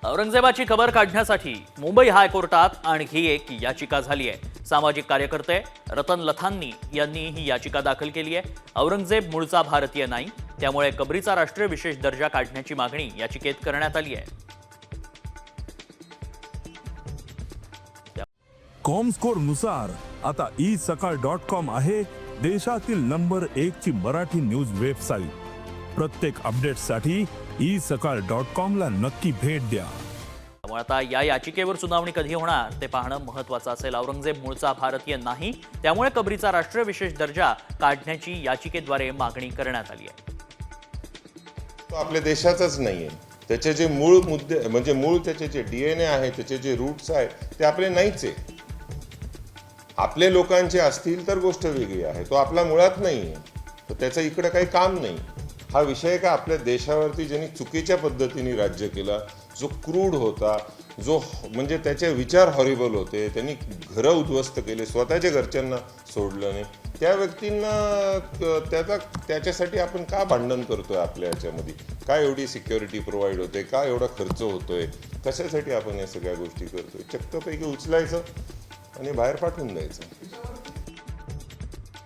औरंगजेबाची खबर काढण्यासाठी मुंबई हायकोर्टात आणखी एक याचिका झाली आहे। सामाजिक कार्यकर्ते रतन लथानी यांनी ही याचिका दाखल केली आहे। औरंगजेब मूळचा भारतीय नाही, त्यामुळे कबरीचा राष्ट्रीय विशेष दर्जा काढण्याची मागणी याचिकेत करण्यात आली आहे। कॉमस्कोर नुसार आता isakal.com आहे देशातील नंबर 1 ची मराठी न्यूज वेबसाईट। प्रत्येक अपडेटसाठी isakal.com ला नक्की भेट द्या। त्यामुळे आता या याचिकेवर सुनावणी कधी होणार ते पाहणं महत्त्वाचं असेल। औरंगजेब मूळचा भारतीय नाही, त्यामुळे कबरीचा राष्ट्रीय विशेष दर्जा काढण्याची याचिकेद्वारे मागणी करण्यात आली आहे। तो आपल्या देशाचाच नाहीये। त्याचे जे मूळ मुद्दे म्हणजे मूळ त्याचे जे DNA आहे, त्याचे जे रूट्स आहे ते आपले नाहीच आहे। आपले लोकांचे असतील तर गोष्ट वेगळी आहे, तो आपला मुळात नाहीये, तर त्याचं इकडे काही काम नाही। हा विषय का आपल्या देशावरती ज्यांनी चुकीच्या पद्धतीने राज्य केला, जो क्रूड होता, जो म्हणजे त्याचे विचार हॉरिबल होते, त्यांनी घरं उद्ध्वस्त केले, स्वतःच्या घरच्यांना सोडलं नाही, त्या व्यक्तींना त्याच्यासाठी आपण का भांडण करतोय? आपल्या याच्यामध्ये काय एवढी सिक्युरिटी प्रोव्हाइड होते, का एवढा खर्च होतोय, कशासाठी आपण या सगळ्या गोष्टी करतोय? चक्कपैकी उचलायचं आणि बाहेर पाठवून द्यायचं।